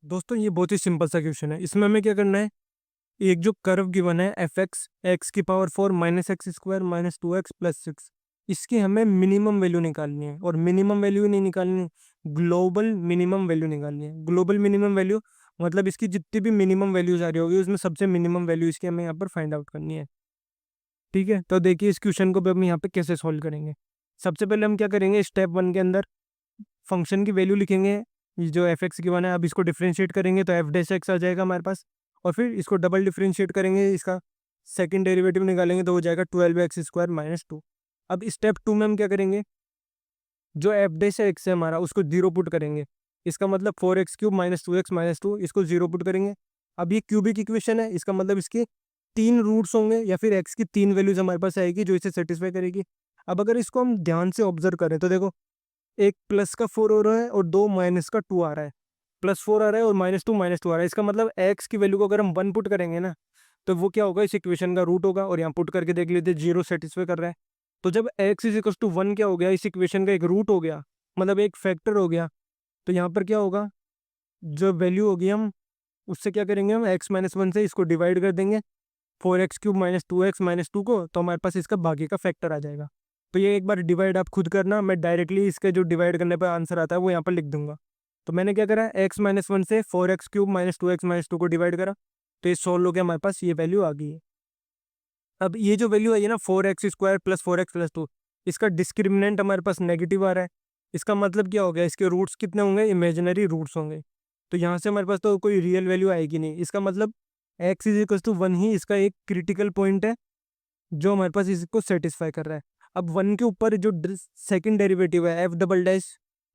दोस्तों ये बहुत ही सिंपल सा क्वेश्चन है। इसमें हमें क्या करना है, एक जो कर्व गिवन है एफ एक्स एक्स की power 4 minus x square minus 2x plus 6, इसकी हमें मिनिमम वैल्यू निकालनी है। और मिनिमम वैल्यू नहीं निकालनी है, ग्लोबल मिनिमम वैल्यू निकालनी है। ग्लोबल मिनिमम वैल्यू मतलब इसकी जितनी भी मिनिमम वैल्यूज आ रही होगी उसमें सबसे मिनिमम वैल्यू इसकी हमें यहाँ पर फाइंड आउट करनी है। ठीक है, तो देखिए इस क्वेश्चन को भी हम यहाँ पे कैसे सॉल्व करेंगे। सबसे पहले हम क्या करेंगे, स्टेप 1 के अंदर फंक्शन की वैल्यू लिखेंगे। ये जो एफ एक्स गिवन है, अब इसको डिफ्रेंशिएट करेंगे तो एफ डैश एक्स आ जाएगा हमारे पास। और फिर इसको डबल डिफ्रेंशिएट करेंगे, इसका सेकंड डेरिवेटिव निकालेंगे तो हो जाएगा 12x² माइनस 2। अब स्टेप 2 में हम क्या करेंगे, जो एफ डैश एक्स है हमारा उसको जीरो पुट करेंगे। इसका मतलब 4x³ माइनस 2x माइनस 2, इसको जीरो पुट करेंगे। अब ये क्यूबिक इक्वेशन है, इसका मतलब इसके 3 रूट्स होंगे या फिर एक्स की 3 वैल्यूज हमारे पास आएगी जो इसे सेटिस्फाई करेगी। अब अगर इसको हम ध्यान से ऑब्जर्व करें तो देखो, एक प्लस का 4 हो रहा है और दो माइनस का 2 आ रहा है। +4 आ रहा है और -2 आ रहा है। इसका मतलब एक्स की वैल्यू को अगर हम 1 पुट करेंगे ना, तो वो क्या होगा, इस इक्वेशन का रूट होगा। और यहाँ पुट करके देख लेते, जीरो सेटिस्फाई कर रहा है। तो जब एक्स इज इक्वल टू 1 क्या हो गया, इस इक्वेशन का एक रूट हो गया, मतलब एक फैक्टर हो गया। तो यहाँ पर क्या होगा, जो वैल्यू होगी हम उससे क्या करेंगे, हम x-1 से इसको डिवाइड कर देंगे 4x³ माइनस 2x माइनस 2 को, तो हमारे पास इसका बाकी का फैक्टर आ जाएगा। तो ये एक बार डिवाइड आप खुद करना, मैं डायरेक्टली इसके जो डिवाइड करने पर आंसर आता है वो यहाँ पर लिख दूंगा। तो मैंने क्या करा, x-1 से 4x³ माइनस 2x माइनस 2 को डिवाइड करा, तो ये सॉल्व हो गया, हमारे पास ये वैल्यू आ गई है। अब ये जो वैल्यू आई है ना, 4x² प्लस 4x प्लस 2, इसका डिस्क्रिमिनेंट हमारे पास नेगेटिव आ रहा है। इसका मतलब क्या हो गया, इसके रूट्स कितने होंगे, इमेजिनरी रूट्स होंगे। तो यहाँ से हमारे पास तो कोई रियल वैल्यू आएगी नहीं। इसका मतलब x इज इक्वल टू 1 ही इसका एक क्रिटिकल पॉइंट है जो हमारे पास इसको सेटिस्फाई कर रहा है। अब 1 के ऊपर जो सेकंड डेरिवेटिव है एफ डबल डैश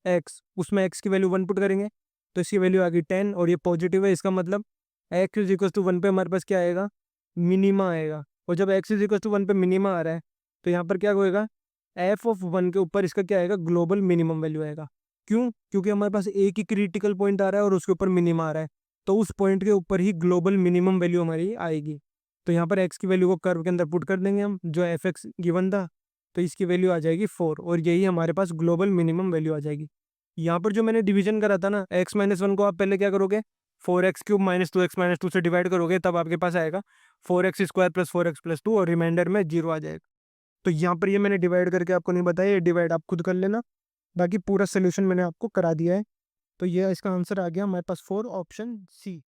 एक्स, उसमें x की वैल्यू 1 पुट करेंगे तो इसकी वैल्यू आ गई 10। और ये पॉजिटिव है, इसका मतलब x इज इक्वल टू 1 पे हमारे पास क्या आएगा, मिनिमा आएगा। और जब x इज इक्वल टू 1 पे मिनिमा आ रहा है तो यहाँ पर क्या होएगा, एफ ऑफ 1 के ऊपर इसका क्या आएगा, ग्लोबल मिनिमम वैल्यू आएगा। क्यों, क्योंकि हमारे पास एक ही क्रिटिकल पॉइंट आ रहा है और उसके ऊपर मिनिमा आ रहा है, तो उस पॉइंट के ऊपर ही ग्लोबल मिनिमम वैल्यू हमारी आएगी। तो यहाँ पर x की वैल्यू को कर्व के अंदर पुट कर देंगे हम, जो एफ एक्स गिवन था, तो इसकी वैल्यू आ जाएगी 4 और यही हमारे पास ग्लोबल मिनिमम वैल्यू आ जाएगी। यहाँ पर जो मैंने डिवीजन करा था ना, x-1 को आप पहले क्या करोगे, 4x³ माइनस 2x माइनस 2 से डिवाइड करोगे, तब आपके पास आएगा 4x² प्लस 4x प्लस 2 और रिमाइंडर में 0 आ जाएगा। तो यहाँ पर ये मैंने डिवाइड करके आपको नहीं बताया, ये डिवाइड आप खुद कर लेना। बाकी पूरा सोल्यूशन मैंने आपको करा दिया है। तो ये इसका आंसर आ गया हमारे पास 4 ऑप्शन सी।